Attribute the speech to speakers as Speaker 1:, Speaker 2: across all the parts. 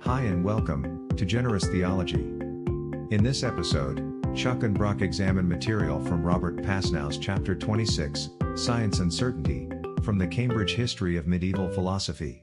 Speaker 1: Hi and welcome to Generous Theology. In this episode, Chuck and Brock examine material from Robert Pasnau's Chapter 26, Science and Certainty, from the Cambridge History of Medieval Philosophy.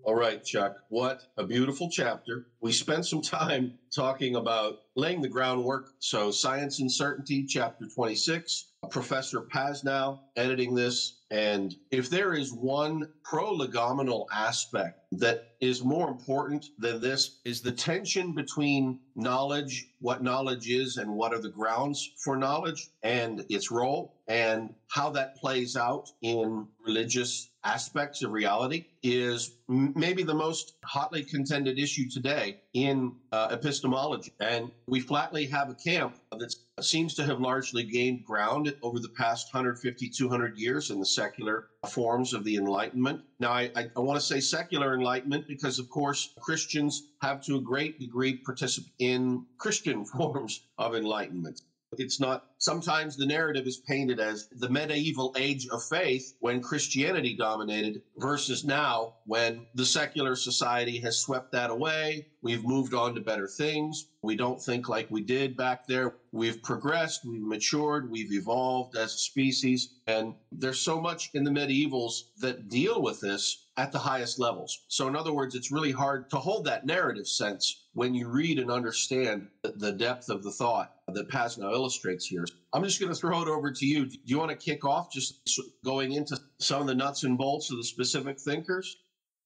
Speaker 2: All right, Chuck, what a beautiful chapter. We spent some time talking about laying the groundwork. So Science and Certainty, Chapter 26, Professor Pasnau editing this. And if there is one prolegomenal aspect that is more important than this, is the tension between knowledge, what knowledge is, and what are the grounds for knowledge and its role, and how that plays out in religious aspects of reality is maybe the most hotly contended issue today in epistemology. And we flatly have a camp that seems to have largely gained ground over the past 150, 200 years in the secular forms of the Enlightenment. Now, I want to say secular Enlightenment because, of course, Christians have to a great degree participated in Christian forms of Enlightenment. It's not, sometimes the narrative is painted as the medieval age of faith when Christianity dominated versus now when the secular society has swept that away. We've moved on to better things. We don't think like we did back there. We've progressed, we've matured, we've evolved as a species. And there's so much in the medievals that deal with this at the highest levels. So in other words, it's really hard to hold that narrative sense when you read and understand the depth of the thought that Pasnau illustrates here. I'm just going to throw it over to you. Do you want to kick off just going into some of the nuts and bolts of the specific thinkers?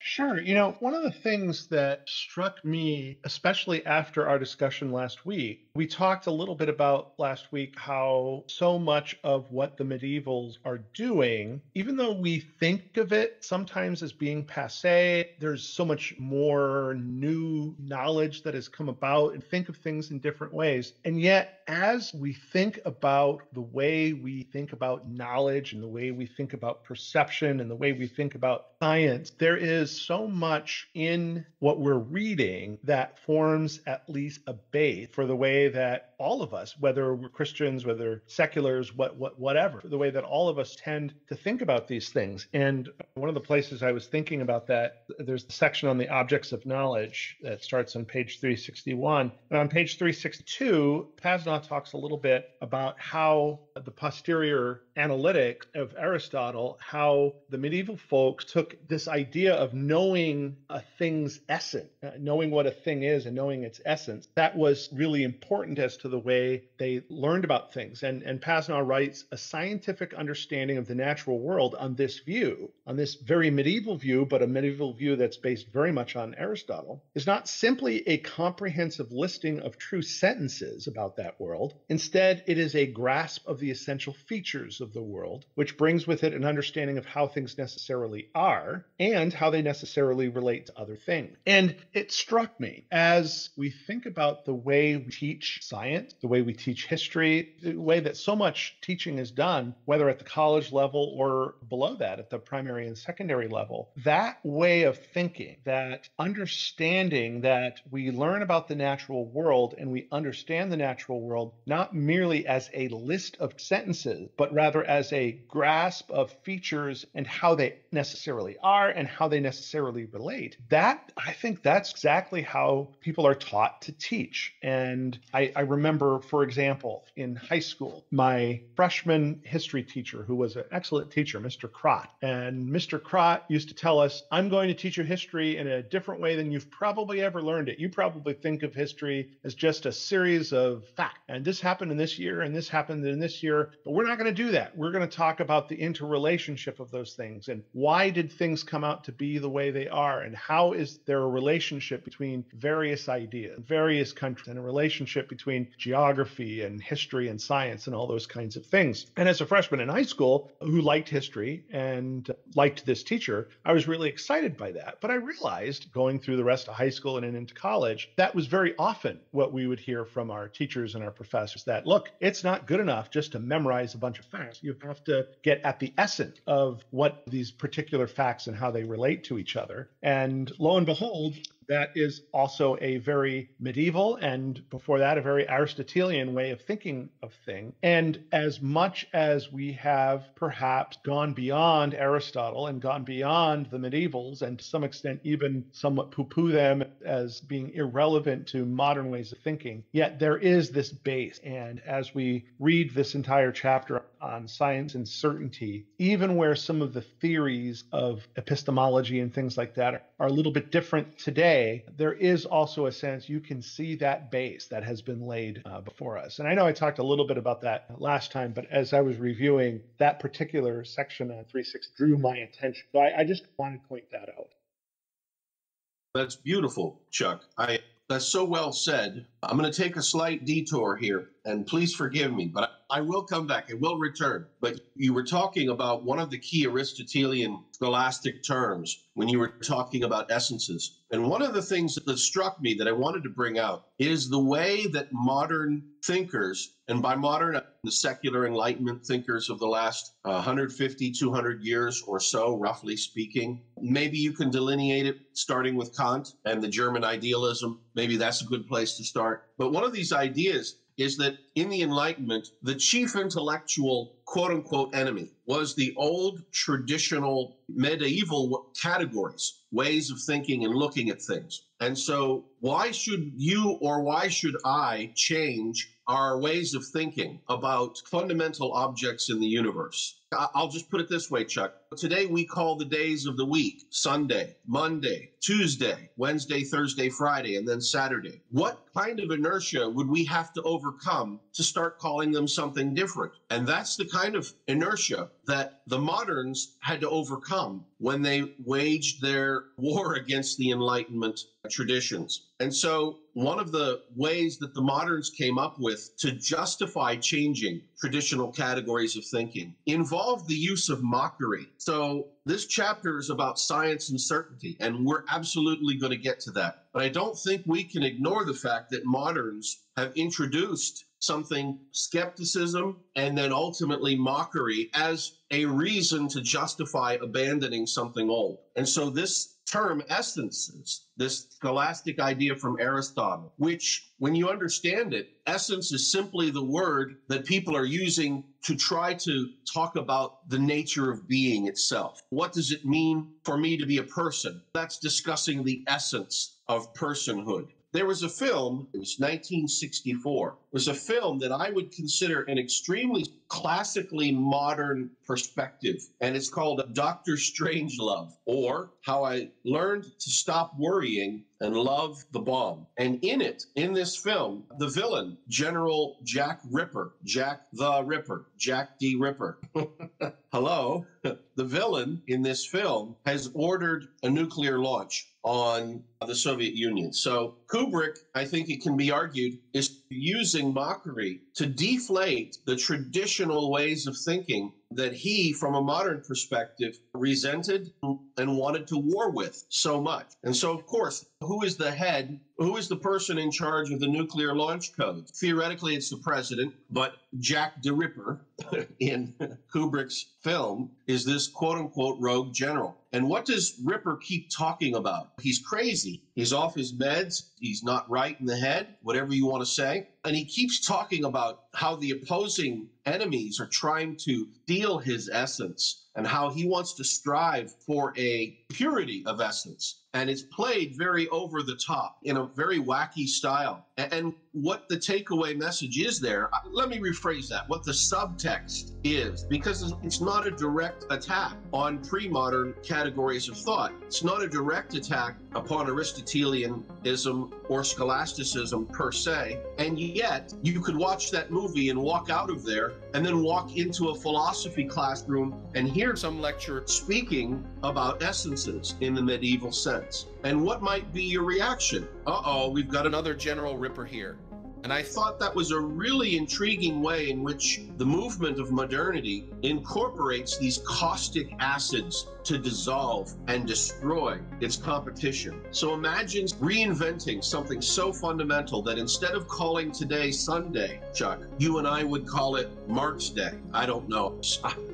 Speaker 3: Sure. One of the things that struck me, especially after our discussion last week, we talked a little bit about last week how so much of what the medievals are doing, even though we think of it sometimes as being passé, there's so much more new knowledge that has come about and think of things in different ways. And yet, as we think about the way we think about knowledge and the way we think about perception and the way we think about science, there is so much in what we're reading that forms at least a base for the way that all of us, whether we're Christians, whether seculars, whatever, the way that all of us tend to think about these things. And one of the places I was thinking about that, there's the section on the objects of knowledge that starts on page 361. And on page 362, Pasnau talks a little bit about how the posterior analytic of Aristotle, how the medieval folks took this idea of knowing a thing's essence, knowing what a thing is and knowing its essence. That was really important as to the way they learned about things. And Pasnau writes, a scientific understanding of the natural world on this view, on this very medieval view, but a medieval view that's based very much on Aristotle, is not simply a comprehensive listing of true sentences about that world. Instead, it is a grasp of the essential features of the world, which brings with it an understanding of how things necessarily are and how they necessarily relate to other things. And it struck me as we think about the way we teach science, the way we teach history, the way that so much teaching is done, whether at the college level or below that at the primary and secondary level, that way of thinking, that understanding that we learn about the natural world and we understand the natural world not merely as a list of sentences, but rather as a grasp of features and how they necessarily are and how they necessarily relate. That, I think that's exactly how people are taught to teach. And I remember, for example, in high school, my freshman history teacher, who was an excellent teacher, Mr. Crott, and Mr. Crott used to tell us, I'm going to teach you history in a different way than you've probably ever learned it. You probably think of history as just a series of facts. And this happened in this year, and this happened in this year, but we're not going to do that. We're going to talk about the interrelationship of those things and why did things come out to be the way they are, and how is there a relationship between various ideas, various countries, and a relationship between geography and history and science and all those kinds of things. And as a freshman in high school who liked history and liked this teacher, I was really excited by that. But I realized going through the rest of high school and into college, that was very often what we would hear from our teachers and our professors, that, look, it's not good enough just to memorize a bunch of facts. You have to get at the essence of what these particular facts and how they relate to each other. And lo and behold, That is also a very medieval, and before that, a very Aristotelian way of thinking of things. And as much as we have perhaps gone beyond Aristotle and gone beyond the medievals, and to some extent even somewhat poo-poo them as being irrelevant to modern ways of thinking, yet there is this base. And as we read this entire chapter on science and certainty, even where some of the theories of epistemology and things like that are a little bit different today, there is also a sense you can see that base that has been laid before us. And I know I talked a little bit about that last time, but as I was reviewing, that particular section on 3.6 drew my attention. So I just wanted to point that out.
Speaker 2: That's beautiful, Chuck. That's so well said. I'm going to take a slight detour here, and please forgive me, but I will come back. I will return. But you were talking about one of the key Aristotelian scholastic terms when you were talking about essences. And one of the things that struck me that I wanted to bring out is the way that modern thinkers, and by modern, the secular Enlightenment thinkers of the last 150, 200 years or so, roughly speaking, maybe you can delineate it starting with Kant and the German idealism. Maybe that's a good place to start. But one of these ideas is that in the Enlightenment, the chief intellectual quote-unquote enemy was the old traditional medieval categories, ways of thinking and looking at things. And so why should you or why should I change our ways of thinking about fundamental objects in the universe? I'll just put it this way, Chuck. Today we call the days of the week Sunday, Monday, Tuesday, Wednesday, Thursday, Friday, and then Saturday. What kind of inertia would we have to overcome to start calling them something different? And that's the kind of inertia that the moderns had to overcome when they waged their war against the Enlightenment traditions. And so one of the ways that the moderns came up with to justify changing traditional categories of thinking involved the use of mockery. So this chapter is about science and certainty, and we're absolutely going to get to that. But I don't think we can ignore the fact that moderns have introduced something, skepticism, and then ultimately mockery as a reason to justify abandoning something old. And so this term essences, this scholastic idea from Aristotle, which when you understand it, essence is simply the word that people are using to try to talk about the nature of being itself. What does it mean for me to be a person? That's discussing the essence of personhood. There was a film, it was 1964. It was a film that I would consider an extremely classically modern perspective, and it's called Dr. Strangelove, or How I Learned to Stop Worrying and Love the Bomb. And in it, in this film, the villain, General Jack Ripper, Jack the Ripper, Jack D. Ripper. Hello. The villain in this film has ordered a nuclear launch on the Soviet Union. So Kubrick, I think it can be argued, is using mockery to deflate the traditional ways of thinking that he, from a modern perspective, resented and wanted to war with so much. And so, of course, who is the head? Who is the person in charge of the nuclear launch codes? Theoretically, it's the president, but Jack the Ripper in Kubrick's film is this quote-unquote rogue general. And what does Ripper keep talking about? He's crazy. He's off his meds. He's not right in the head, whatever you want to say. And he keeps talking about how the opposing enemies are trying to steal his essence and how he wants to strive for a purity of essence. And it's played very over the top in a very wacky style. And what the takeaway message is there, let me rephrase that, what the subtext is, because it's not a direct attack on pre-modern categories of thought. It's not a direct attack upon Aristotelianism or scholasticism per se. And yet you could watch that movie and walk out of there and then walk into a philosophy classroom and hear some lecturer speaking about essences in the medieval sense. And what might be your reaction? Uh-oh, we've got another General Ripper here. And I thought that was a really intriguing way in which the movement of modernity incorporates these caustic acids to dissolve and destroy its competition. So imagine reinventing something so fundamental that instead of calling today Sunday, Chuck, you and I would call it Mark's Day. I don't know.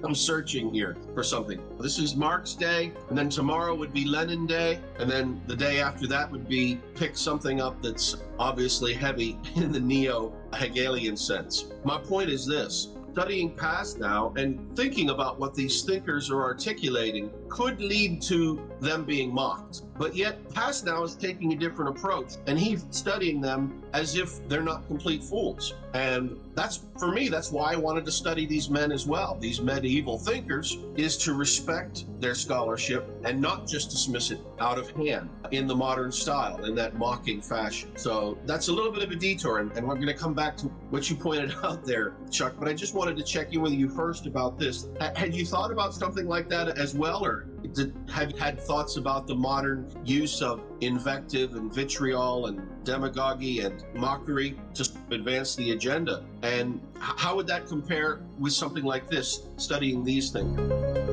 Speaker 2: I'm searching here for something. This is Mark's Day, and then tomorrow would be Lenin Day, and then the day after that would be pick something up that's obviously heavy in the neo-Hegelian sense. My point is this. Studying Pasnau and thinking about what these thinkers are articulating could lead to them being mocked. But yet Pasnau is taking a different approach, and he's studying them as if they're not complete fools. And that's, for me, that's why I wanted to study these men as well, these medieval thinkers, is to respect their scholarship and not just dismiss it out of hand in the modern style, in that mocking fashion. So that's a little bit of a detour, and we're going to come back to what you pointed out there, Chuck, but I just wanted to check in with you first about this. Had you thought about something like that as well, or have you had thoughts about the modern use of invective and vitriol and demagoguery and mockery to advance the agenda? And how would that compare with something like this, studying these things?